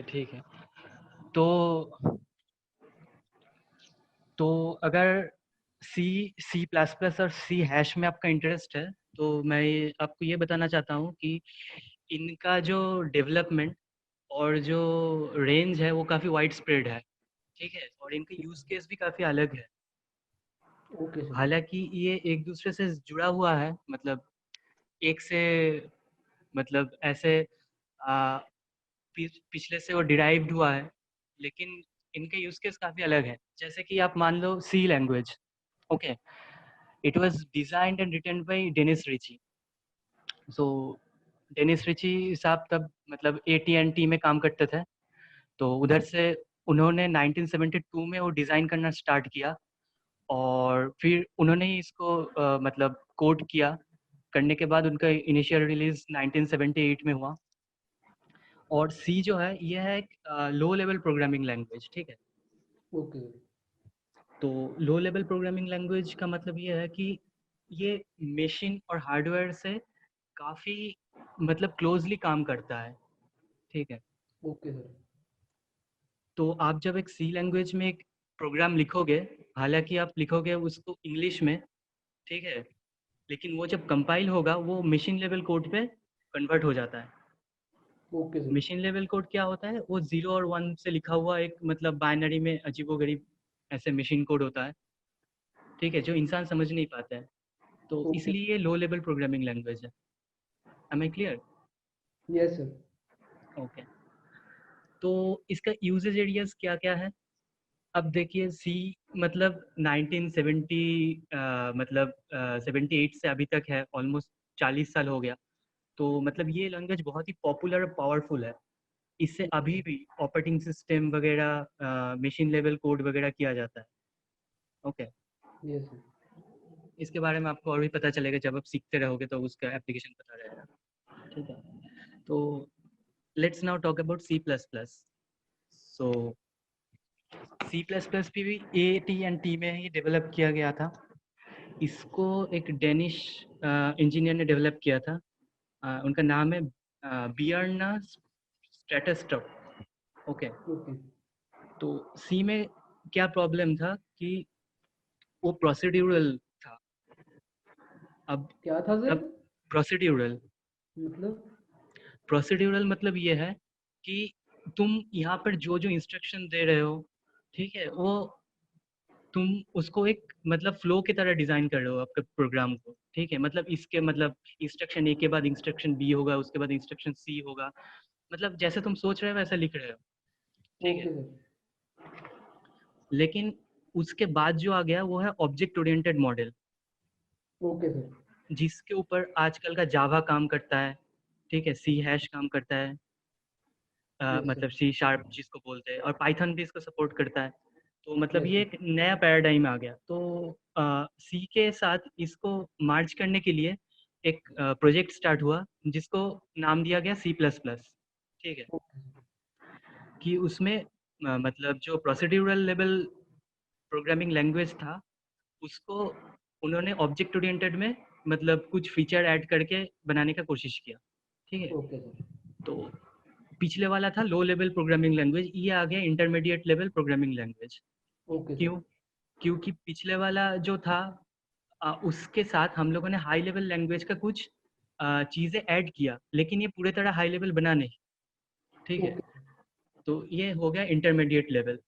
ठीक है। तो अगर सी प्लस प्लस और सी हैश में आपका इंटरेस्ट है, तो मैं आपको ये बताना चाहता हूँ कि इनका जो डेवलपमेंट और जो रेंज है वो काफ़ी वाइड स्प्रेड है, ठीक है, और इनके यूज़ केस भी काफ़ी अलग है। Okay sir. हालांकि ये एक दूसरे से जुड़ा हुआ है, मतलब एक से मतलब ऐसे आ, पिछले से वो डिराइव्ड हुआ है, लेकिन इनके यूज़ केस काफ़ी अलग है। जैसे कि आप मान लो C language, okay, it was designed and written by Dennis Ritchie. So Dennis Ritchie साहब तब मतलब AT&T में काम करते थे, तो उधर से उन्होंने 1972 में वो डिज़ाइन करना स्टार्ट किया, और फिर उन्होंने ही इसको मतलब कोड किया। करने के बाद उनका इनिशियल रिलीज 1978 में हुआ। और सी जो है ये है एक लो लेवल प्रोग्रामिंग लैंग्वेज, ठीक है। Okay sir. तो लो लेवल प्रोग्रामिंग लैंग्वेज का मतलब ये है कि ये मशीन और हार्डवेयर से काफ़ी मतलब क्लोजली काम करता है, ठीक है। Okay sir. तो आप जब एक सी लैंग्वेज में एक प्रोग्राम लिखोगे, हालांकि आप लिखोगे उसको इंग्लिश में, ठीक है, लेकिन वो जब कंपाइल होगा वो मशीन लेवल कोड पे कन्वर्ट हो जाता है। Okay sir. Machine level code क्या होता है? वो 0 और 1 से लिखा हुआ एक मतलब बाइनरी में अजीबोगरीब ऐसे मशीन कोड होता है, ठीक है, जो इंसान समझ नहीं पाता है। तो ओके। इसलिए ये लो लेवल प्रोग्रामिंग लैंग्वेज है। Am I clear? Yes sir. Okay. तो इसका यूजेज एरियाज क्या क्या है? अब देखिए सी मतलब 1970 मतलब 78 से अभी तक है, ऑलमोस्ट 40 साल हो गया। तो मतलब ये लैंग्वेज बहुत ही पॉपुलर और पावरफुल है। इससे अभी भी ऑपरेटिंग सिस्टम वगैरह मशीन लेवल कोड वगैरह किया जाता है। ओके। Yes sir. इसके बारे में आपको और भी पता चलेगा, जब आप सीखते रहोगे तो उसका एप्लीकेशन पता रहेगा, ठीक है। तो let's now talk about C plus plus. So C plus plus भी AT&T में ही डेवलप किया गया था। इसको एक डेनिश इंजीनियर ने डेवलप किया था। उनका नाम है बियर्ना स्ट्रेटस्टॉप। ओके। ओके। तो सी में क्या प्रॉब्लम था कि वो प्रोसीड्यूरल था। अब क्या था सर? अब प्रोसीड्यूरल मतलब? प्रोसीड्यूरल मतलब ये है कि तुम यहाँ पर जो जो इंस्ट्रक्शन दे रहे हो, ठीक है, वो तुम उसको एक मतलब फ्लो की तरह डिजाइन कर रहे हो आपके प्रोग्राम को, ठीक है। मतलब इसके मतलब इंस्ट्रक्शन ए के बाद इंस्ट्रक्शन बी होगा, उसके बाद इंस्ट्रक्शन सी होगा, मतलब जैसे तुम सोच रहे हो वैसा लिख रहे हो, ठीक है। Okay sir. लेकिन उसके बाद जो आ गया वो है object oriented model, okay sir. जिसके ऊपर आजकल का जावा काम करता है, ठीक है, सी हैश काम करता है, यस सर। मतलब सी शार्प जिसको बोलते हैं, और पाइथन भी इसको सपोर्ट करता है। तो मतलब यस ये सर। एक नया पैराडाइम आ गया। तो सी के साथ इसको मार्च करने के लिए एक प्रोजेक्ट स्टार्ट हुआ, जिसको नाम दिया गया सी प्लस प्लस, ठीक है। Okay sir. कि उसमें मतलब जो प्रोसीड्यूरल लेवल प्रोग्रामिंग लैंग्वेज था, उसको उन्होंने ऑब्जेक्ट ओरिएंटेड में मतलब कुछ फीचर ऐड करके बनाने का कोशिश किया, ठीक है। Okay sir. तो पिछले वाला था लो लेवल प्रोग्रामिंग लैंग्वेज, ये आ गया intermediate level programming language. Okay sir. क्यों? क्योंकि पिछले वाला जो था उसके साथ हम लोगों ने हाई लेवल लैंग्वेज का कुछ चीज़ें ऐड किया, लेकिन ये पूरे तरह हाई लेवल बना नहीं, ठीक है। ओके। तो ये हो गया इंटरमीडिएट लेवल।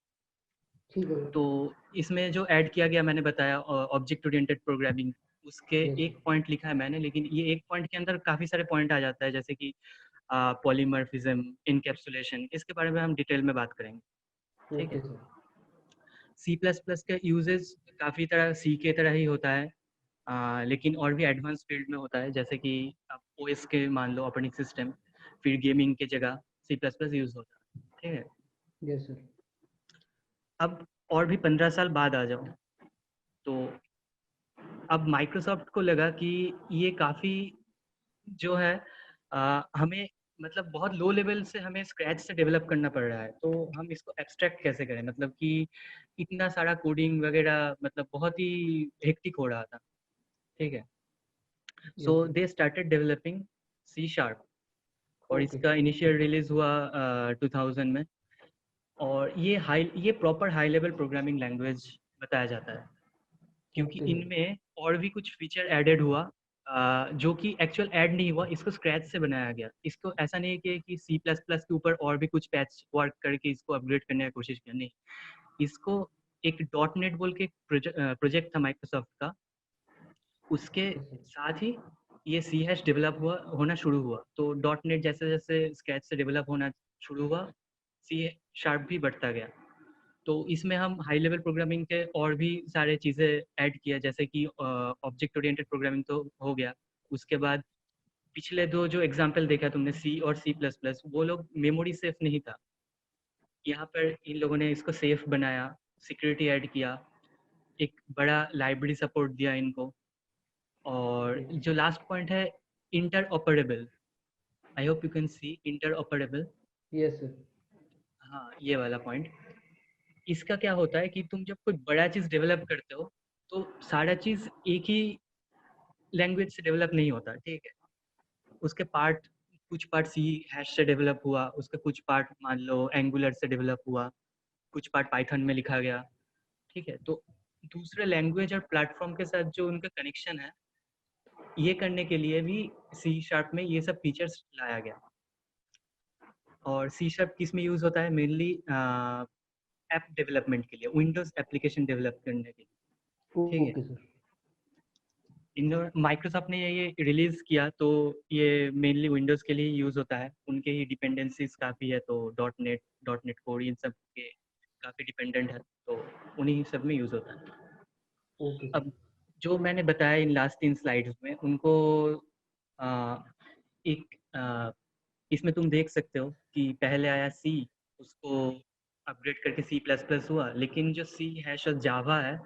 ठीक है सर। तो इसमें जो ऐड किया गया मैंने बताया ऑब्जेक्ट ओरिएंटेड प्रोग्रामिंग, उसके यस एक पॉइंट लिखा है मैंने, लेकिन ये एक पॉइंट के अंदर काफ़ी सारे पॉइंट आ जाता है, जैसे कि पॉलीमॉर्फिज्म, इनकैप्सुलेशन, इसके बारे में हम डिटेल में बात करेंगे, सर। ठीक है। Okay sir. C plus plus का यूजेस काफ़ी तरह सी के तरह ही होता है, लेकिन और भी एडवांस फील्ड में होता है, जैसे कि आप ओएस के मान लो ऑपरेटिंग सिस्टम, फिर गेमिंग के जगह सी प्लस प्लस यूज़ होता है, ठीक है। Yes sir. अब और भी 15 साल बाद आ जाओ, तो अब माइक्रोसॉफ्ट को लगा कि ये काफ़ी जो है हमें मतलब बहुत लो लेवल से हमें स्क्रैच से डेवलप करना पड़ रहा है, तो हम इसको एब्स्ट्रैक्ट कैसे करें, मतलब कि इतना सारा कोडिंग वगैरह मतलब बहुत ही हेक्टिक हो रहा था, ठीक है। So yes sir. They started developing C sharp. और ओके इसका इनिशियल रिलीज हुआ 2000 में। और ये proper high level programming language बताया जाता है, क्योंकि ओके सर। इनमें और भी कुछ फीचर एडेड हुआ जो कि एक्चुअल ऐड नहीं हुआ, इसको स्क्रैच से बनाया गया। इसको ऐसा नहीं है कि सी प्लस प्लस के ऊपर और भी कुछ पैच वर्क करके इसको अपग्रेड करने की कोशिश किया, नहीं। इसको एक डॉट नेट बोल के प्रोजेक्ट था माइक्रोसॉफ्ट का, उसके ओके सर। साथ ही ये सी हैश डेवलप होना शुरू हुआ। तो डॉट नेट जैसे जैसे स्क्रैच से डेवलप होना शुरू हुआ, सी शार्प भी बढ़ता गया। तो इसमें हम हाई लेवल प्रोग्रामिंग के और भी सारे चीज़ें ऐड किया, जैसे कि ऑब्जेक्ट ओरिएंटेड प्रोग्रामिंग तो हो गया। उसके बाद पिछले दो जो एग्जांपल देखा तुमने, सी और सी प्लस प्लस, वो लोग मेमोरी सेफ नहीं था। यहाँ पर इन लोगों ने इसको सेफ बनाया, सिक्योरिटी ऐड किया, एक बड़ा लाइब्रेरी सपोर्ट दिया इनको। और ओके जो लास्ट पॉइंट है, inter operable. I hope you can C inter operable. Yes sir. हाँ, ये वाला पॉइंट। इसका क्या होता है कि तुम जब कोई बड़ा चीज़ डेवलप करते हो, तो सारा चीज़ एक ही लैंग्वेज से डेवलप नहीं होता, ठीक है। उसके पार्ट, कुछ पार्ट सी हैश से डेवलप हुआ, उसका कुछ पार्ट मान लो एंगुलर से डेवलप हुआ, कुछ पार्ट पाइथन में लिखा गया, ठीक है। तो दूसरे लैंग्वेज और प्लेटफॉर्म के साथ जो उनका कनेक्शन है, ये करने के लिए भी सी शार्प में ये सब फीचर्स लाया गया। और सी शार्प किस में यूज़ होता है? मेनली ऐप डेवलपमेंट के लिए, विंडोज़ एप्लीकेशन डेवलप करने के लिए, ठीक है। Okay sir. इन माइक्रोसॉफ्ट ने ये रिलीज़ किया, तो ये मेनली विंडोज़ के लिए यूज़ होता है। उनके ही डिपेंडेंसीज काफ़ी है, तो डॉट नेट कोड इन सब के काफ़ी डिपेंडेंट है, तो उन्हीं सब में यूज़ होता है। Okay sir. अब जो मैंने बताया इन लास्ट 3 स्लाइड्स में, उनको एक इसमें तुम देख सकते हो कि पहले आया सी, उसको अपग्रेड करके सी प्लस प्लस हुआ। लेकिन जो सी हैश और जावा है,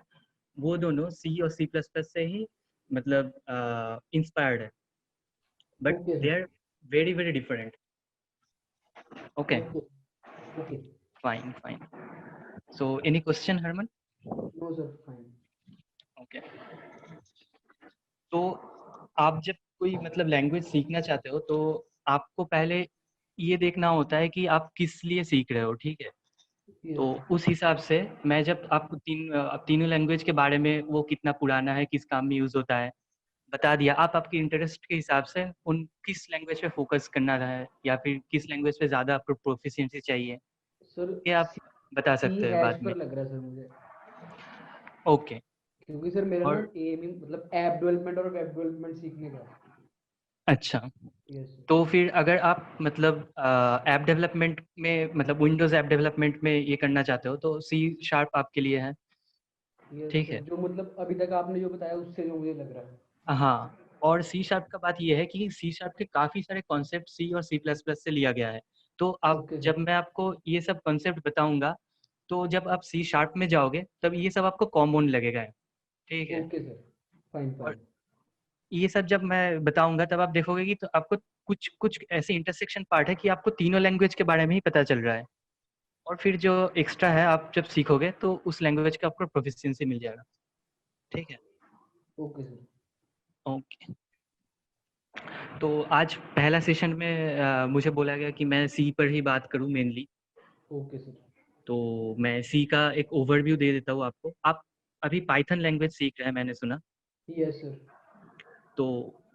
वो दोनों सी और सी प्लस प्लस से ही मतलब इंस्पायर्ड है, but okay they sir. Are very very different. Okay, okay okay. Fine fine. So any question Harman? No sir, fine. Okay, तो आप जब कोई मतलब लैंग्वेज सीखना चाहते हो, तो आपको पहले ये देखना होता है कि आप किस लिए सीख रहे हो, ठीक है। तो यस सर। उस हिसाब से मैं जब आपको तीनों लैंग्वेज के बारे में, वो कितना पुराना है, किस काम में यूज़ होता है, बता दिया। आप आपके इंटरेस्ट के हिसाब से उन किस लैंग्वेज पे फोकस करना है, या फिर किस लैंग्वेज पे ज़्यादा आपको प्रोफिशिएंसी चाहिए, सर ये आप बता सी सकते हैं हैश बाद में। पर लग रहा है सर मुझे, ओके। क्योंकि सर मेरा ना और एम ही मतलब ऐप डेवलपमेंट और वेब डेवलपमेंट सीखने का है। अच्छा, यस सर। तो फिर अगर आप मतलब ऐप डेवलपमेंट में, मतलब विंडोज़ ऐप डेवलपमेंट में ये करना चाहते हो, तो सी शार्प आपके लिए है, यस ठीक सर, है। जो मतलब अभी तक आपने जो बताया उससे जो मुझे लग रहा है। हाँ, और सी शार्प का बात ये है कि सी शार्प के काफ़ी सारे कॉन्सेप्ट सी और सी प्लस प्लस से लिया गया है। तो आप, ओके जब सर। मैं आपको ये सब कॉन्सेप्ट बताऊंगा, तो जब आप सी शार्प में जाओगे, तब ये सब आपको कॉमन लगेगा, ठीक है। ओके सर, फाइन और फाइन। ये सब जब मैं बताऊंगा, तब आप देखोगे कि तो आपको कुछ कुछ ऐसे इंटरसेक्शन पार्ट है कि आपको तीनों लैंग्वेज के बारे में ही पता चल रहा है। और फिर जो एक्स्ट्रा है, आप जब सीखोगे तो उस लैंग्वेज का आपको प्रोफिशिएंसी मिल जाएगा, ठीक है। Okay sir. ओके, तो आज पहला सेशन में मुझे बोला गया कि मैं सी पर ही बात करूं मेनली। Okay sir. तो मैं सी का एक ओवरव्यू दे देता हूँ आपको। आप अभी पाइथन लैंग्वेज सीख रहे हैं, मैंने सुना। Yes sir. तो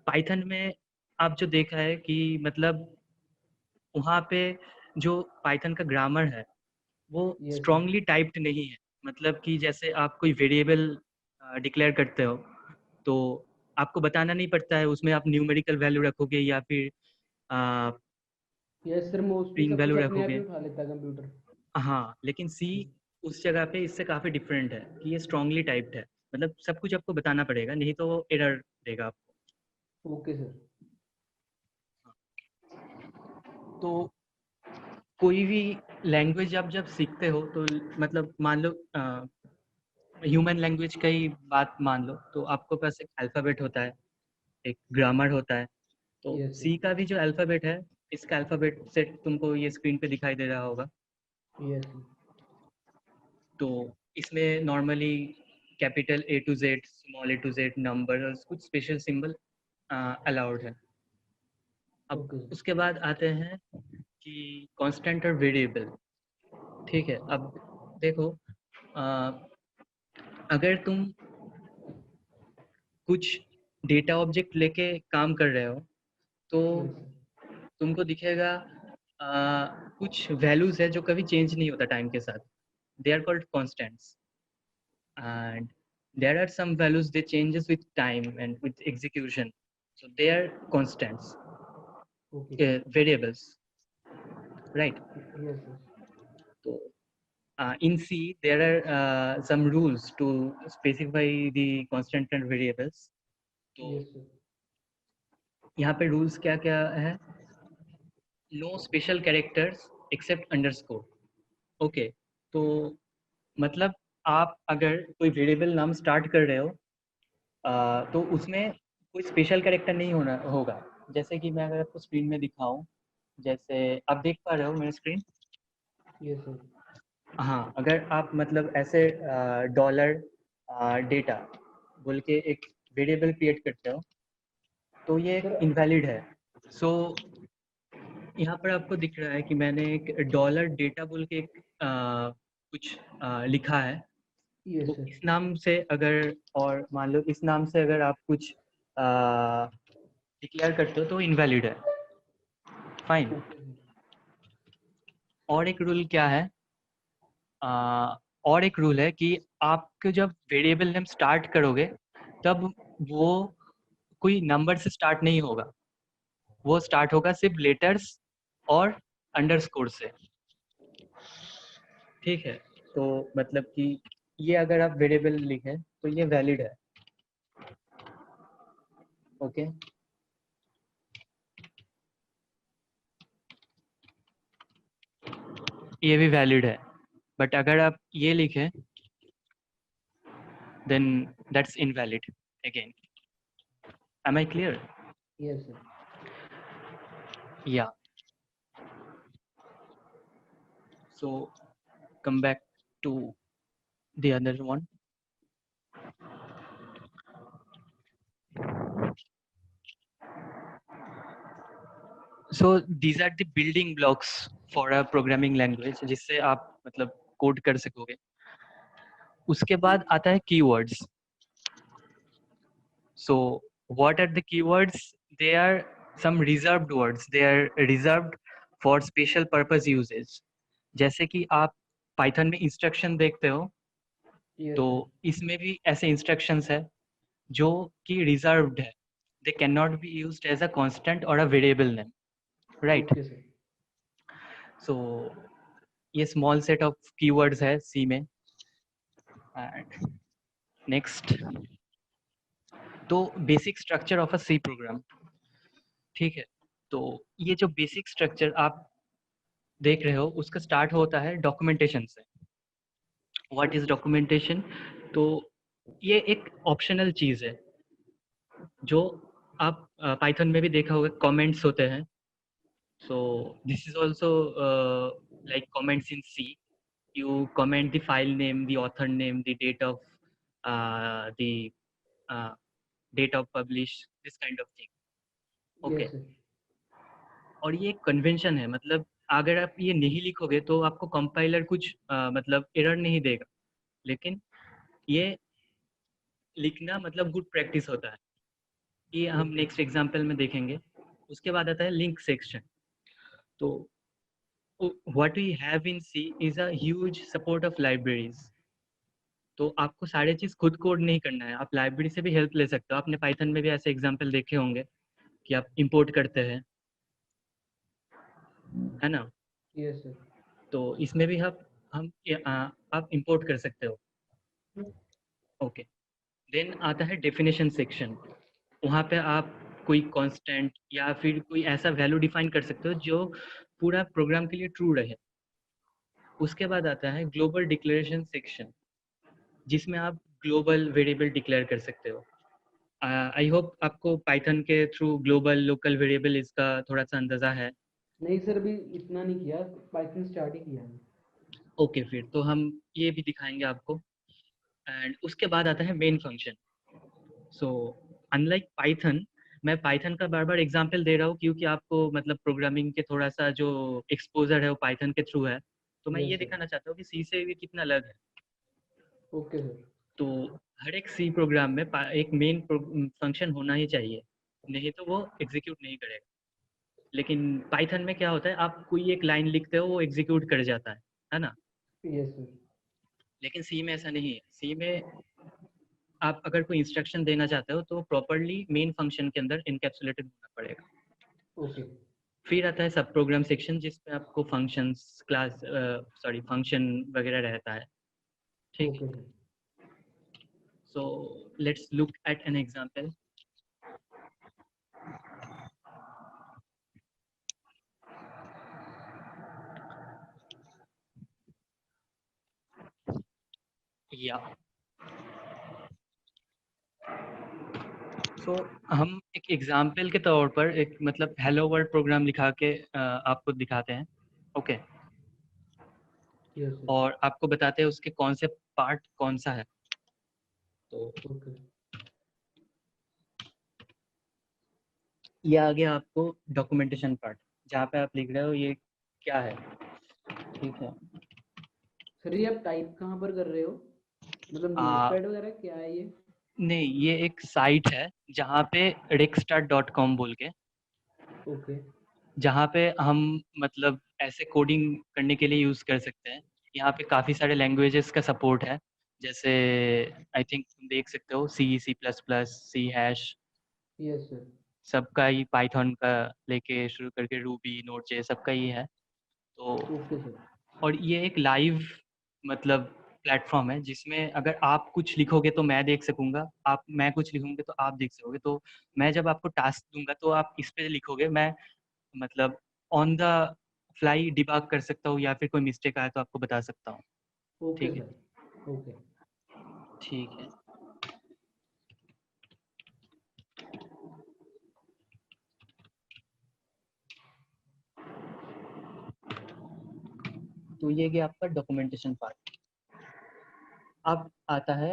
पाइथन में आप जो देखा है कि मतलब वहाँ पे जो पाइथन का ग्रामर है, वो यस सर। स्ट्रांगली टाइप्ड नहीं है। मतलब कि जैसे आप कोई वेरिएबल डिक्लेयर करते हो, तो आपको बताना नहीं पड़ता है उसमें आप न्यूमेरिकल वैल्यू रखोगे या फिर यस सर, मोस्टली स्ट्रिंग सब कुछ वैल्यू अपने आप ही रखोगे। उठा लेता है कंप्यूटर। हाँ, लेकिन सी उस जगह पे इससे काफ़ी डिफरेंट है कि ये स्ट्रांगली टाइप्ड है। मतलब सब कुछ आपको बताना पड़ेगा, नहीं तो वो एरर देगा आपको। Okay sir. तो कोई भी लैंग्वेज आप जब सीखते हो, तो मतलब मान लो ह्यूमन लैंग्वेज का ही बात मान लो, तो आपको पास एक अल्फ़ाबेट होता है, एक ग्रामर होता है। तो यस सी सर। का भी जो अल्फ़ाबेट है, इसका अल्फ़ाबेट सेट तुमको ये स्क्रीन पे दिखाई दे रहा होगा। Yes sir. तो इसमें normally capital A to Z, small A to Z, number और कुछ स्पेशल सिंबल अलाउड है। अब ओके उसके बाद आते हैं कि कांस्टेंट और वेरिएबल। ठीक है, अब देखो, अगर तुम कुछ डेटा ऑब्जेक्ट लेके काम कर रहे हो तो यस सर तुमको दिखेगा कुछ वैल्यूज है जो कभी चेंज नहीं होता टाइम के साथ, they are called constants, and there are some values they changes with time and with execution, so they are constants, okay sir variables, right? Yes sir So in C there are some rules to specify the constant and variables. तो yes sir यहाँ पे rules क्या क्या है? No special characters except underscore. Okay, तो मतलब आप अगर कोई वेरिएबल नाम स्टार्ट कर रहे हो तो उसमें कोई स्पेशल कैरेक्टर नहीं होना होगा। जैसे कि मैं अगर आपको स्क्रीन में दिखाऊं, जैसे आप देख पा रहे हो मेरी स्क्रीन? यस सर हाँ, अगर आप मतलब ऐसे डॉलर डेटा बोल के एक वेरिएबल क्रिएट करते हो तो ये सर इनवैलिड है। सो यहाँ पर आपको दिख रहा है कि मैंने एक डॉलर डेटा बोल के एक कुछ लिखा है। यस तो सर इस नाम से अगर, और मान लो इस नाम से अगर आप कुछ डिक्लेयर करते हो तो इनवैलिड है। फाइन। ओके सर और एक रूल क्या है? और एक रूल है कि आपको जब वेरिएबल नेम स्टार्ट करोगे तब वो कोई नंबर से स्टार्ट नहीं होगा, वो स्टार्ट होगा सिर्फ लेटर्स और अंडरस्कोर से। ठीक है, तो मतलब कि ये अगर आप वेरिएबल लिखें तो ये वैलिड है। ओके, ये भी वैलिड है, बट अगर आप ये लिखें then that's invalid again. Am I clear? Yes sir Yeah. So come back to the other one. So these are the building blocks for a programming language जिससे आप मतलब कोड कर सकोगे। उसके बाद आता है keywords. So what are the keywords? They are some reserved words. They are reserved for special purpose uses. जैसे कि आप Python में इंस्ट्रक्शन देखते हो यस तो सर इसमें भी ऐसे इंस्ट्रक्शंस है जो कि रिजर्व्ड है, they cannot be used as a constant or a variable name, right? Okay sir So ये small set of keywords है C में। and next, तो basic structure of a C program। ठीक है, तो ये जो basic structure आप देख रहे हो उसका स्टार्ट होता है डॉक्यूमेंटेशन से। What is documentation? तो ये एक ऑप्शनल चीज है जो आप पाइथन में भी देखा होगा, कमेंट्स होते हैं। So this is also like comments in C. You comment the file name, the author name, the the uh, date of publish, this kind of thing. Okay. Yes sir और ये convention है, मतलब अगर आप ये नहीं लिखोगे तो आपको कंपाइलर कुछ मतलब एरर नहीं देगा, लेकिन ये लिखना मतलब गुड प्रैक्टिस होता है। ये हम ओके नेक्स्ट एग्जांपल में देखेंगे। उसके बाद आता है लिंक सेक्शन। तो what we have in C is a huge support of libraries. तो आपको सारे चीज खुद कोड नहीं करना है, आप लाइब्रेरी से भी हेल्प ले सकते हो। आपने पाइथन में भी ऐसे एग्जांपल देखे होंगे कि आप इंपोर्ट करते हैं, है ना? यस सर तो इसमें भी आप इंपोर्ट कर सकते हो। ओके, देन आता है डेफिनेशन सेक्शन। वहाँ पे आप कोई कांस्टेंट या फिर कोई ऐसा वैल्यू डिफाइन कर सकते हो जो पूरा प्रोग्राम के लिए ट्रू रहे। उसके बाद आता है ग्लोबल डिक्लेरेशन सेक्शन, जिसमें आप ग्लोबल वेरिएबल डिक्लेयर कर सकते हो। आई होप आपको पाइथन के थ्रू ग्लोबल लोकल वेरिएबल इसका थोड़ा सा अंदाजा है। नहीं सर अभी इतना नहीं किया पाइथन स्टार्ट ही किया है ओके, फिर तो हम ये भी दिखाएंगे आपको। एंड उसके बाद आता है main function. So unlike Python, मैं पाइथन का बार बार एग्जांपल दे रहा हूँ क्योंकि आपको मतलब प्रोग्रामिंग के थोड़ा सा जो एक्सपोजर है वो पाइथन के थ्रू है, तो मैं यस ये सर। दिखाना चाहता हूँ कि सी से ये कितना अलग है। Okay sir. तो हर एक सी प्रोग्राम में एक मेन फंक्शन होना ही चाहिए, नहीं तो वो एग्जीक्यूट नहीं करेगा। लेकिन पाइथन में क्या होता है, आप कोई एक लाइन लिखते हो वो एग्जीक्यूट कर जाता है ना। Yes sir. लेकिन सी में ऐसा नहीं है। सी में आप अगर कोई इंस्ट्रक्शन देना चाहते हो तो प्रॉपरली मेन फंक्शन के अंदर इनकैप्सुलेटेड होना पड़ेगा। ओके। फिर आता है सब प्रोग्राम सेक्शन जिसमें आपको फंक्शंस क्लास फंक्शन वगैरह रहता है। ठीक ओके है, sir. So let's look at an example. या तो हम एक एग्जांपल के तौर पर एक मतलब हेलो वर्ल्ड प्रोग्राम लिखा के आपको दिखाते हैं। Okay, yes sir. और आपको बताते हैं उसके कौन से पार्ट कौन सा है। तो ओके। ये आ गया आपको डॉक्यूमेंटेशन पार्ट, जहाँ पे आप लिख रहे हो ये क्या है। ठीक है, सर ये आप टाइप कहाँ पर कर रहे हो, मतलब आ, नोटपैड वगैरह क्या है ये? नहीं, ये एक साइट है जहाँ पे rickstart.com बोल के, ओके। जहाँ पे हम मतलब ऐसे कोडिंग करने के लिए यूज़ कर सकते हैं। यहाँ पे काफ़ी सारे लैंग्वेजेस का सपोर्ट है, जैसे आई थिंक तुम देख सकते हो C, C plus plus, C hash, yes sir. सबका ही, पाइथन का लेके शुरू करके रूबी, नोड जे, सबका ही है। तो ओके सर। और ये एक लाइव मतलब प्लेटफॉर्म है जिसमें अगर आप कुछ लिखोगे तो मैं देख सकूंगा, आप मैं कुछ लिखूंगे तो आप देख सकोगे। तो मैं जब आपको टास्क दूंगा तो आप इस पे लिखोगे, मैं मतलब ऑन द फ्लाई डिबग कर सकता हूँ, या फिर कोई मिस्टेक आया तो आपको बता सकता हूँ। ओके ठीक है, सर। ओके। ठीक है। तो ये गया आपका डॉक्यूमेंटेशन पार्ट। अब आता है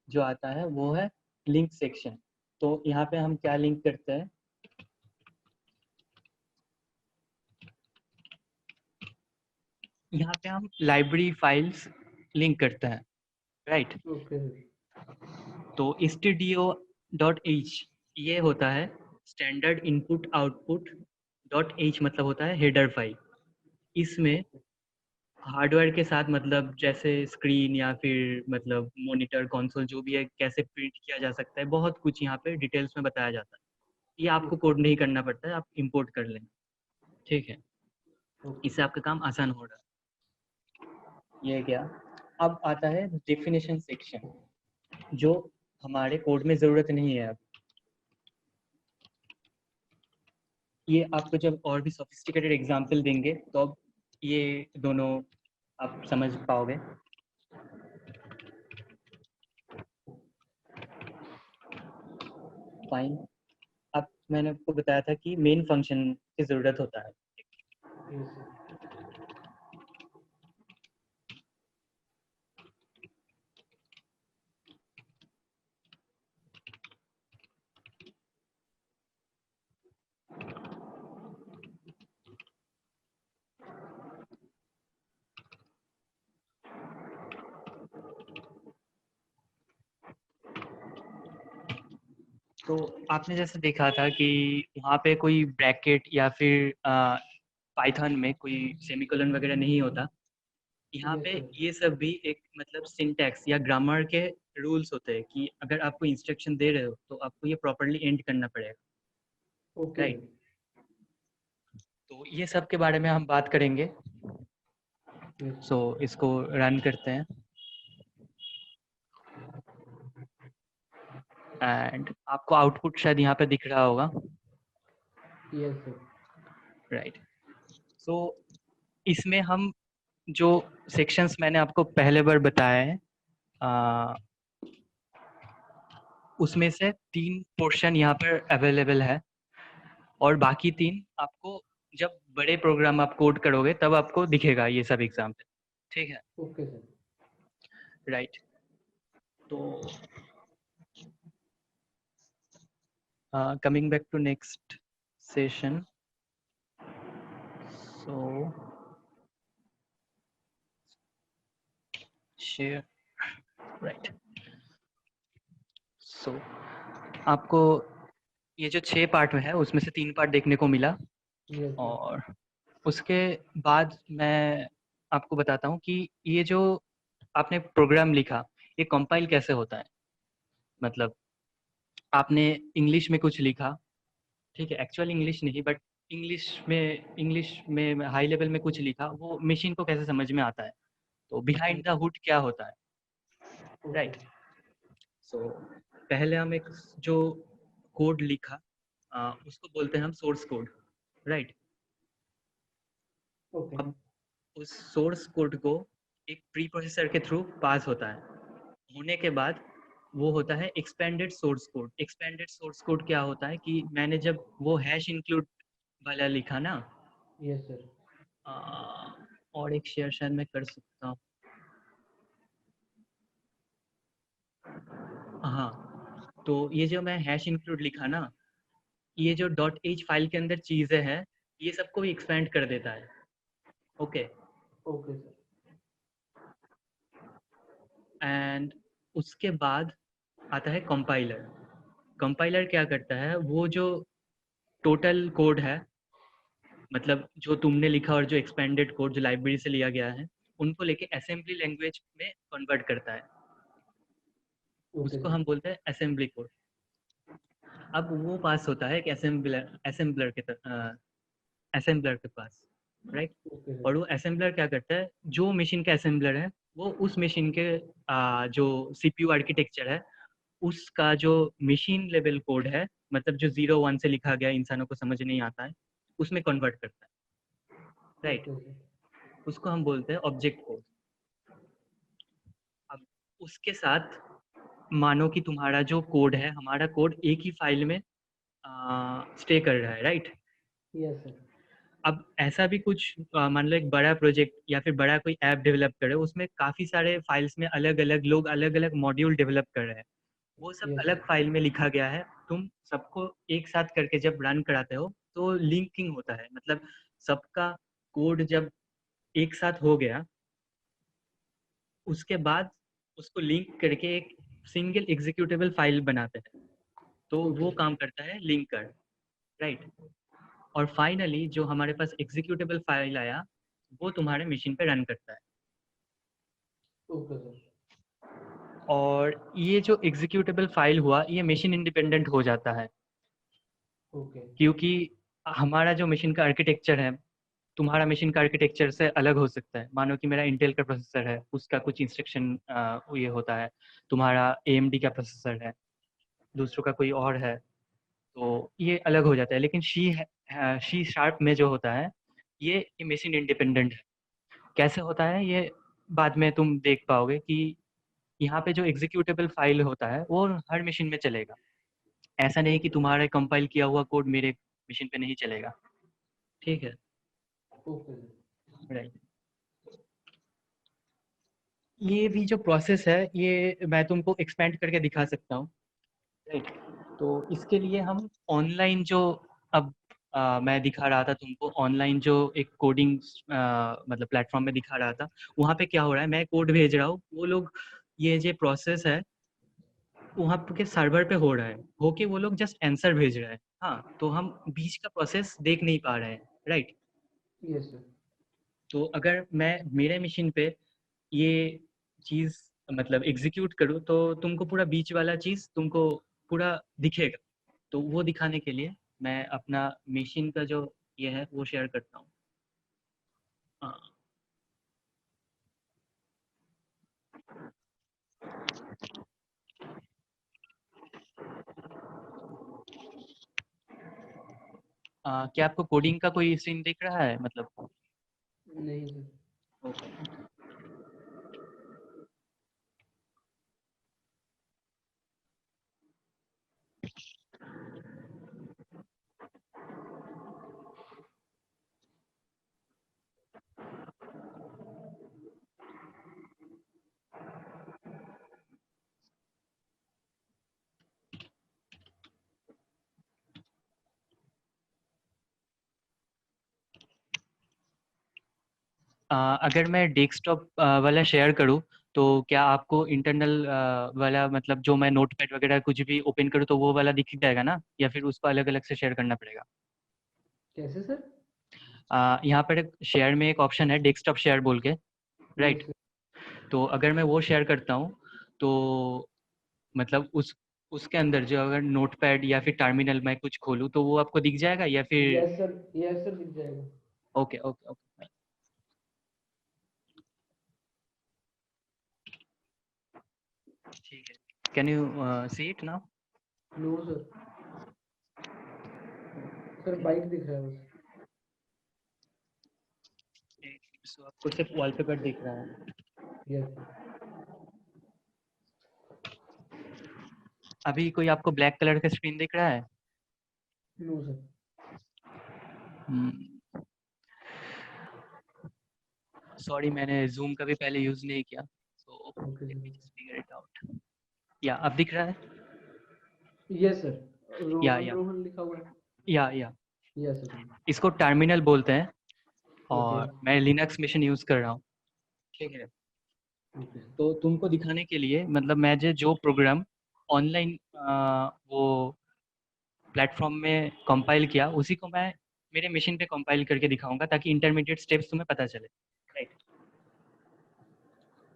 जो आता है वो है लिंक सेक्शन। तो यहाँ पे हम क्या लिंक करते हैं, यहाँ पे हम लाइब्रेरी फाइल्स लिंक करते हैं, राइट। Okay sir. तो stdio.h ये होता है standard input output dot H, मतलब होता है हेडर फाइल। इसमें ओके। हार्डवेयर के साथ मतलब जैसे स्क्रीन या फिर मतलब मॉनिटर कंसोल जो भी है कैसे प्रिंट किया जा सकता है, बहुत कुछ यहाँ पे डिटेल्स में बताया जाता है। ये आपको ओके। कोड नहीं करना पड़ता है, आप इंपोर्ट कर लें। ठीक है, ओके। इससे आपका काम आसान हो रहा है। ये क्या, अब आता है डेफिनेशन सेक्शन, जो हमारे कोड में ज़रूरत नहीं है अब। ये आपको जब और भी सोफिस्टिकेटेड एग्जांपल देंगे तो अब ये दोनों आप समझ पाओगे। फाइन। अब मैंने आपको बताया था कि मेन फंक्शन की ज़रूरत होता है। Yes sir. तो आपने जैसे देखा था कि वहाँ पे कोई ब्रैकेट या फिर पाइथन में कोई सेमीकोलन वगैरह नहीं होता। यहाँ यस पे सर। ये सब भी एक मतलब सिंटैक्स या ग्रामर के रूल्स होते हैं कि अगर आपको इंस्ट्रक्शन दे रहे हो तो आपको ये प्रॉपरली एंड करना पड़ेगा, ओके राइट। सर। तो ये सब के बारे में हम बात करेंगे। Yes so sir. इसको रन करते हैं एंड आपको आउटपुट शायद यहाँ पे दिख रहा होगा, यस सर। राइट। सो इसमें हम जो सेक्शंस मैंने आपको पहले बार बताए हैं, उसमें से 3 पोर्शन यहाँ पर अवेलेबल है, और बाकी 3 आपको जब बड़े प्रोग्राम आप कोड करोगे तब आपको दिखेगा ये सब एग्जाम्पल। ठीक है, ओके सर। राइट। तो Coming back to next session. So share, right. So आपको ये जो 6 पार्ट में है उसमें से 3 पार्ट देखने को मिला Yes, sir. और उसके बाद मैं आपको बताता हूँ कि ये जो आपने प्रोग्राम लिखा ये कंपाइल कैसे होता है। मतलब आपने इंग्लिश में कुछ लिखा, ठीक है, एक्चुअल इंग्लिश नहीं बट इंग्लिश में हाई लेवल में कुछ लिखा, वो मशीन को कैसे समझ में आता है, तो बिहाइंड द हुड क्या होता है, Okay. राइट। सो पहले हम एक जो कोड लिखा उसको बोलते हैं हम सोर्स कोड, राइट। Okay. अब उस सोर्स कोड को एक प्री प्रोसेसर के थ्रू पास होता है, होने के बाद वो होता है expanded source code. Expanded source code क्या होता है कि मैंने जब वो हैश इंक्लूड वाला लिखा ना, Yes, sir. और एक शेयर शायद मैं कर सकता हूँ। हाँ, तो ये जो मैं हैश इंक्लूड लिखा ना, ये जो डॉट एच फाइल के अंदर चीज़ें हैं ये सबको एक्सपेंड कर देता है। Okay, Okay, sir. एंड उसके बाद आता है कंपाइलर। कंपाइलर क्या करता है, वो जो टोटल कोड है, मतलब जो तुमने लिखा और जो एक्सपेंडेड कोड जो लाइब्रेरी से लिया गया है, उनको लेके असेंबली लैंग्वेज में कन्वर्ट करता है। Okay, उसको sir. हम बोलते हैं असेंबली कोड। अब वो पास होता है एक असेंबलर के पास, राइट। Okay, sir. और वो असेंबलर क्या करता है, जो मशीन का असेंबलर है वो उस मशीन के जो सीपीयू आर्किटेक्चर है उसका जो मशीन लेवल कोड है, मतलब जो 0 1 से लिखा गया इंसानों को समझ नहीं आता है, उसमें कन्वर्ट करता है, राइट। Okay, sir. उसको हम बोलते हैं ऑब्जेक्ट कोड। अब उसके साथ मानो कि तुम्हारा जो कोड है, हमारा कोड एक ही फाइल में स्टे कर रहा है, राइट। Yes, sir. अब ऐसा भी कुछ मान लो एक बड़ा प्रोजेक्ट या फिर बड़ा कोई ऐप डेवलप कर रहे हो, उसमें काफ़ी सारे फाइल्स में अलग अलग लोग अलग अलग मॉड्यूल डेवलप कर रहे हैं, वो सब Yes, अलग sir. फाइल में लिखा गया है। तुम सबको एक साथ करके जब रन कराते हो तो लिंकिंग होता है, मतलब सबका कोड जब एक साथ हो गया उसके बाद उसको लिंक करके एक सिंगल एग्जीक्यूटेबल फाइल बनाते हैं, तो वो Okay, sir. काम करता है लिंकर, राइट। और फाइनली जो हमारे पास एग्जीक्यूटेबल फाइल आया वो तुम्हारे मशीन पे रन करता है। Okay, sir. और ये जो एग्जीक्यूटेबल फाइल हुआ ये मशीन इंडिपेंडेंट हो जाता है, Okay. क्योंकि हमारा जो मशीन का आर्किटेक्चर है तुम्हारा मशीन का आर्किटेक्चर से अलग हो सकता है। मानो कि मेरा इंटेल का प्रोसेसर है, उसका कुछ इंस्ट्रक्शन ये होता है, तुम्हारा एएमडी का प्रोसेसर है, दूसरों का कोई और है, तो ये अलग हो जाता है। लेकिन सी शार्प में जो होता है ये मशीन इंडिपेंडेंट है। कैसे होता है ये बाद में तुम देख पाओगे कि यहाँ पे जो एग्जीक्यूटेबल फाइल होता है वो हर मशीन में चलेगा। ऐसा नहीं कि तुम्हारा कंपाइल किया हुआ कोड मेरे मशीन पे नहीं चलेगा, ठीक है, Okay, sir. राइट। ये भी जो प्रोसेस है ये मैं तुमको एक्सपेंड करके दिखा सकता हूँ, राइट। तो इसके लिए हम ऑनलाइन जो अब मैं दिखा रहा था तुमको, ऑनलाइन जो एक कोडिंग मतलब प्लेटफॉर्म में दिखा रहा था, वहाँ पे क्या हो रहा है, मैं कोड भेज रहा हूँ, वो लोग ये जो प्रोसेस है वहाँ के सर्वर पे हो रहा है, होके वो लोग जस्ट आंसर भेज रहे हैं। हाँ, तो हम बीच का प्रोसेस देख नहीं पा रहे हैं, राइट। Yes, sir. तो अगर मैं मेरे मशीन पे ये चीज़ मतलब एग्जीक्यूट करूँ तो तुमको पूरा बीच वाला चीज़ तुमको पूरा दिखेगा। तो वो दिखाने के लिए मैं अपना मशीन का जो ये है वो शेयर करता हूँ। हाँ, क्या आपको कोडिंग का कोई सीन दिख रहा है, मतलब? नहीं, sir. ओके। अगर मैं डेस्कटॉप वाला शेयर करूँ तो क्या आपको इंटरनल वाला मतलब जो मैं नोटपैड वगैरह कुछ भी ओपन करूँ तो वो वाला दिख जाएगा ना, या फिर उसको अलग अलग से शेयर करना पड़ेगा? कैसे सर? यहाँ पर शेयर में एक ऑप्शन है डेस्कटॉप शेयर बोल के, यस राइट? सर। तो अगर मैं वो शेयर करता हूँ तो मतलब उसके अंदर जो अगर नोटपैड या फिर टर्मिनल मैं कुछ खोलूँ तो वो आपको दिख जाएगा या फिर? यस सर, यस सर, दिख जाएगा। ओके ओके ओके, ठीक है। Can you see it now? No sir. Sir bike दिख रहा है बस। सो आपको सिर्फ वॉलपेपर दिख रहा है। Yes sir. अभी कोई आपको ब्लैक कलर का स्क्रीन दिख रहा है? No sir. सॉरी, मैंने जूम का भी पहले यूज नहीं किया, so okay let me sir. Just figure it out. या अब दिख रहा है? यस सर, या रोहन या रोहन लिखा हुआ है। या यस सर। इसको टर्मिनल बोलते हैं ओके और मैं लिनक्स मशीन यूज कर रहा हूँ, ठीक है? Okay sir. तो तुमको दिखाने के लिए मतलब मैं जो प्रोग्राम ऑनलाइन वो प्लेटफॉर्म में कंपाइल किया उसी को मैं मेरे मशीन पे कंपाइल करके दिखाऊंगा ताकि इंटरमीडिएट स्टेप्स तुम्हें पता चले, राइट?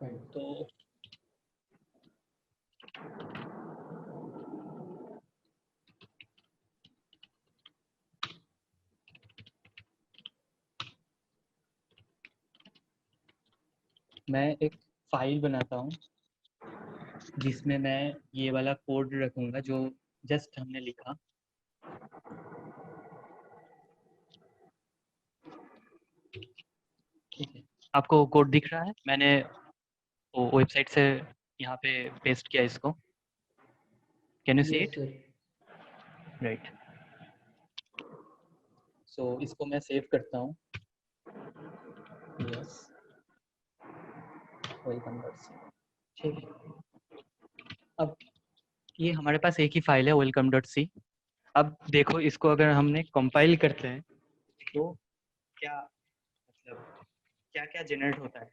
फाइन। तो मैं एक फाइल बनाता हूँ जिसमें मैं ये वाला कोड रखूंगा जो जस्ट हमने लिखा, ठीक है? आपको कोड दिख रहा है? मैंने वो वेबसाइट से यहाँ पे पेस्ट किया इसको। Can you see yes it? Sir. Right. So इसको मैं सेव करता हूँ। यस, वेलकम, ठीक है। अब ये हमारे पास एक ही फाइल है वेलकम डॉट सी। अब देखो इसको अगर हमने कंपाइल करते हैं तो क्या मतलब क्या क्या जनरेट होता है।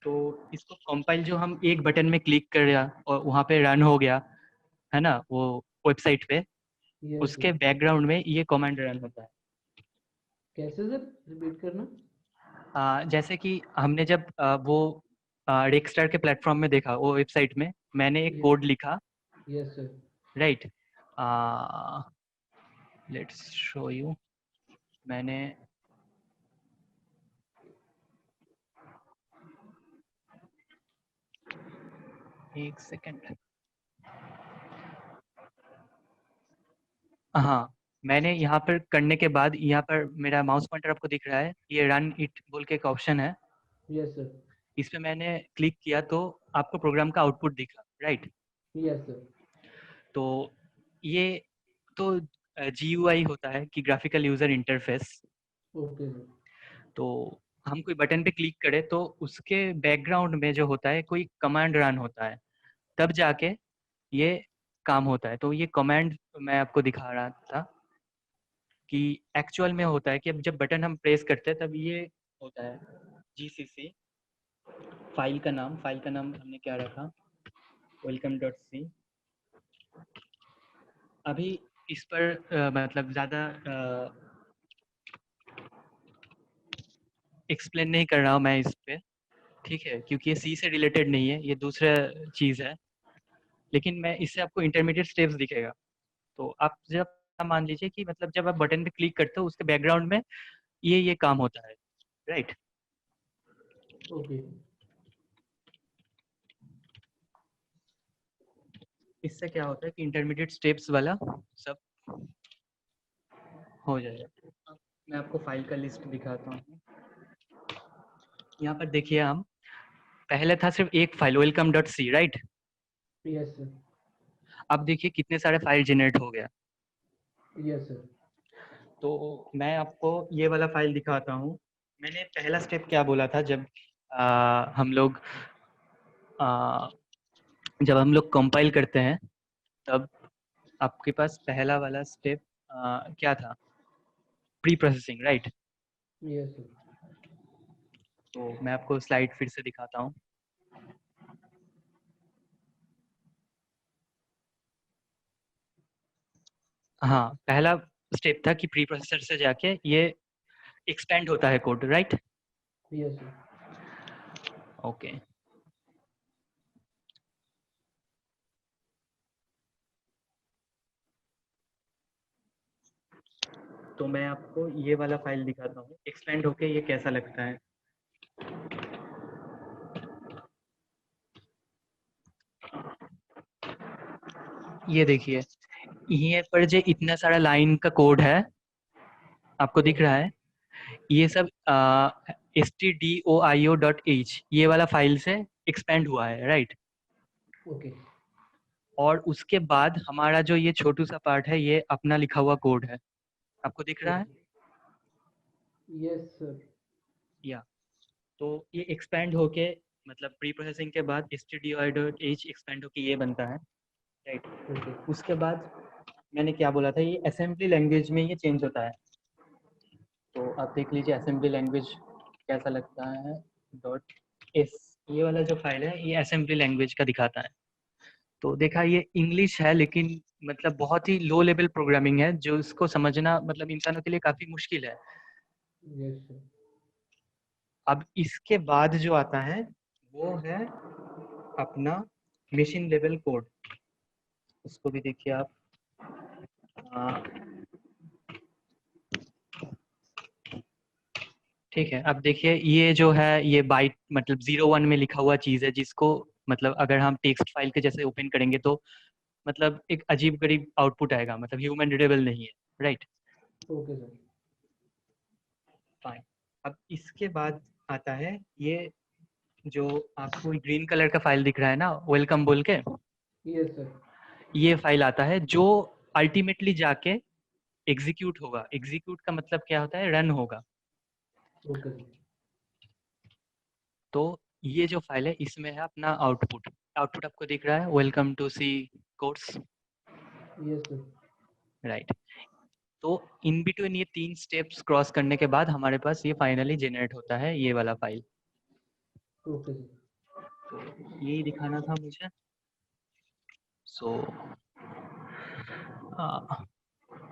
तो इसको कंपाइल जो हम एक बटन में क्लिक कर दिया और वहाँ पे रन हो गया, है ना, वो वेबसाइट पे, यस उसके सर। बैकग्राउंड में ये कमांड रन होता है। कैसे सर, रिपीट करना। जैसे कि हमने जब वो रेक्सस्टार के प्लेटफॉर्म में देखा, वो वेबसाइट में मैंने एक कोड लिखा, yes sir. Right? Let's show you. मैंने एक सेकंड, हाँ, मैंने यहाँ पर करने के बाद यहाँ पर मेरा माउस पॉइंटर आपको दिख रहा है, ये रन इट बोल के एक ऑप्शन है। Yes sir. इस पे मैंने क्लिक किया तो आपको प्रोग्राम का आउटपुट दिखा, राइट? Yes sir. तो ये तो GUI होता है कि graphical user interface. Okay sir. तो हम कोई बटन पे क्लिक करें तो उसके बैकग्राउंड में जो होता है कोई कमांड रन होता है, तब जाके ये काम होता है। तो ये कमांड मैं आपको दिखा रहा था कि एक्चुअल में होता है कि अब जब बटन हम प्रेस करते हैं तब ये होता है GCC। फाइल का नाम हमने क्या रखा? Welcome dot C. अभी इस पर मतलब ज़्यादा एक्सप्लेन नहीं कर रहा हूँ मैं इस पे, ठीक है? क्योंकि ये सी से रिलेटेड नहीं है, ये दूसरा चीज़ है। लेकिन मैं इससे आपको इंटरमीडिएट स्टेप्स दिखेगा। तो आप जब मान लीजिए कि मतलब जब आप बटन पे क्लिक करते हो उसके बैकग्राउंड में ये काम होता है, राइट? ओके। इससे क्या होता है कि इंटरमीडिएट स्टेप्स वाला सब हो जाएगा। अब मैं आपको फाइल का लिस्ट दिखाता हूँ। यहाँ पर देखिए, हम पहले था सिर्फ एक file welcome dot C, right? Yes sir. अब देखिए कितने सारे फाइल जनरेट हो गया। Yes sir. तो मैं आपको ये वाला फाइल दिखाता हूँ। मैंने पहला स्टेप क्या बोला था हम लोग आ, जब हम लोग कंपाइल करते हैं तब आपके पास पहला वाला स्टेप क्या था? Pre processing, right? Yes sir. तो मैं आपको स्लाइड फिर से दिखाता हूँ। हाँ, पहला स्टेप था कि प्री प्रोसेसर से जाके ये एक्सपेंड होता है code, right? Yes sir. Okay. तो मैं आपको ये वाला फाइल दिखाता हूँ, एक्सपेंड होके ये कैसा लगता है। ये देखिए, ये पर जो इतना सारा लाइन का कोड है, आपको दिख रहा है? ये सब stdio.h ये वाला फाइल से एक्सपेंड हुआ है, राइट? ओके। और उसके बाद हमारा जो ये छोटू सा पार्ट है, ये अपना लिखा हुआ कोड है, आपको दिख रहा है? Yes sir. या तो ये एक्सपेंड होके, मतलब प्री प्रोसेसिंग के बाद stdio.h एक्सपेंड होके ये बनता है, राइट? ओके। उसके बाद मैंने क्या बोला था, ये असेंबली लैंग्वेज में ये चेंज होता है। तो आप देख लीजिए असेंबली लैंग्वेज कैसा लगता है। डॉट एस, ये वाला जो फाइल है ये असेंबली लैंग्वेज का दिखाता है। तो देखा, ये इंग्लिश है, लेकिन मतलब बहुत ही लो लेवल प्रोग्रामिंग है, जो इसको समझना मतलब इंसानों के लिए काफ़ी मुश्किल है। Yes sir. अब इसके बाद जो आता है वो है अपना मशीन लेवल कोड। उसको भी देखिए आप। ठीक है, अब देखिए ये जो है ये बाइट मतलब 01 में लिखा हुआ चीज़ है, जिसको मतलब अगर हम टेक्स्ट फाइल के जैसे ओपन करेंगे तो मतलब एक अजीब गरीब आउटपुट आएगा, मतलब ह्यूमन रीडेबल नहीं है, राइट? Okay sir. फाइन। अब इसके बाद आता है ये जो आपको ग्रीन कलर का फाइल दिख रहा है ना, वेलकम बोल के, यस सर। ये फाइल आता है जो अल्टीमेटली जाके एग्जीक्यूट होगा। एग्जीक्यूट का मतलब क्या होता है? रन होगा। Okay sir. तो ये जो फाइल है इसमें है अपना आउटपुट। आउटपुट आपको दिख रहा है, welcome to C course, yes sir. Right? तो इन बिटवीन ये 3 स्टेप्स क्रॉस करने के बाद हमारे पास ये फाइनली जनरेट होता है ये वाला फाइल। Okay sir. तो यही दिखाना था मुझे। सो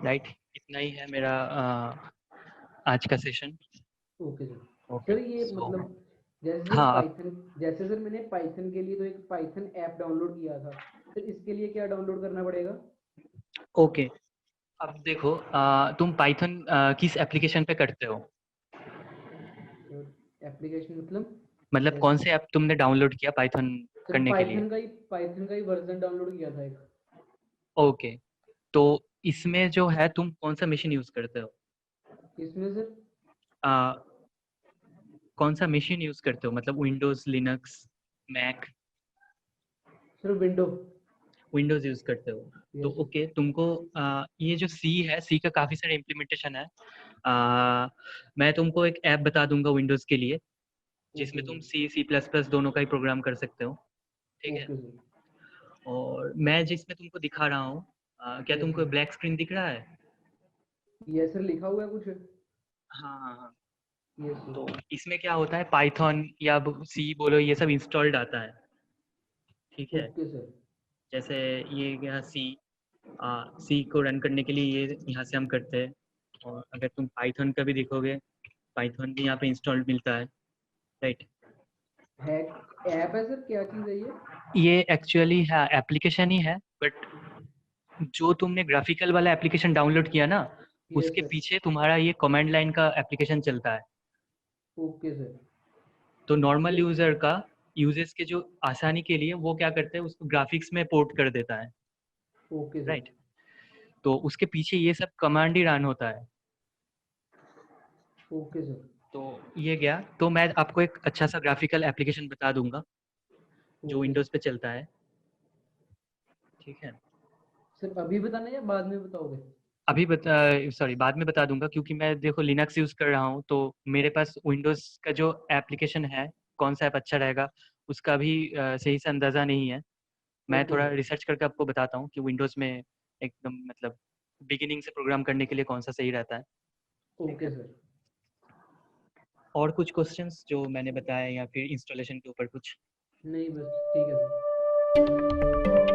राइट, इतना ही है मेरा आज का session. Okay sir. Okay, sir ये सो मतलब जैसे सर हाँ पाइथन, जैसे सर मैंने पाइथन के लिए तो एक पाइथन ऐप डाउनलोड किया था, सर इसके लिए क्या डाउनलोड करना पड़ेगा? ओके। अब देखो, तुम पाइथन किस एप्लीकेशन पे करते हो? सर एप्लीकेशन मतलब मतलब कौन जैसे से ऐप तुमने डाउनलोड किया पाइथन सर करने के लिए? पाइथन का ही वर्जन डाउनलोड किया था एक। ओके, तो इसमें जो है तुम कौन सा मशीन यूज़ करते हो? किसमें सर? आ, कौन सा मशीन यूज़ करते हो, मतलब Windows, Linux, Mac? Sir window. Windows use करते हो? तो यस सर। ओके, तुमको ये जो सी है, सी का काफ़ी सारे इम्प्लीमेंटेशन है। आ, मैं तुमको एक ऐप बता दूंगा विंडोज़ के लिए, ओके जिसमें तुम सर। सी, सी प्लस प्लस दोनों का ही प्रोग्राम कर सकते हो, ठीक है? Okay sir. और मैं जिसमें तुमको दिखा रहा हूँ, क्या यस तुमको सर। ब्लैक स्क्रीन दिख रहा है? यस सर लिखा हुआ है कुछ? हाँ हाँ हाँ। Yes sir. तो इसमें क्या होता है, पाइथन या सी बोलो, ये सब इंस्टॉल्ड आता है, ठीक है? Okay sir. जैसे ये गया सी, सी को रन करने के लिए ये यहाँ से हम करते हैं। और अगर तुम पाइथन का भी देखोगे, पाइथन भी यहाँ पे इंस्टॉल्ड मिलता है, राइट? है ऐप है सर, क्या चीज़ है ये? ये एक्चुअली है एप्लीकेशन ही है, बट जो तुमने ग्राफिकल वाला एप्लीकेशन डाउनलोड किया ना, यस उसके सर। पीछे तुम्हारा ये कमांड लाइन का एप्लीकेशन चलता है। Okay sir. तो नॉर्मल ये यूजर का यूजेस के जो आसानी के लिए वो क्या करते हैं, उसको ग्राफिक्स में पोर्ट कर देता है, ओके सर। राइट? तो उसके पीछे ये सब कमांड ही रन होता है। Okay sir. तो ये गया, तो मैं आपको एक अच्छा सा ग्राफिकल एप्लीकेशन बता दूंगा जो ओके विंडोज़ सर। पे चलता है, ठीक है? सर अभी बताना या बाद में बताओगे? अभी बता, सॉरी बाद में बता दूंगा, क्योंकि मैं देखो लिनक्स यूज़ कर रहा हूँ, तो मेरे पास विंडोज़ का जो एप्लीकेशन है, कौन सा ऐप अच्छा रहेगा उसका भी सही से अंदाज़ा नहीं है। मैं ओके थोड़ा सर। रिसर्च करके आपको बताता हूँ कि विंडोज़ में एकदम मतलब बिगिनिंग से प्रोग्राम करने के लिए कौन सा सही रहता है, ठीक ओके है? सर। और कुछ क्वेश्चंस जो मैंने बताया या फिर इंस्टॉलेशन के ऊपर कुछ? नहीं बस ठीक है सर।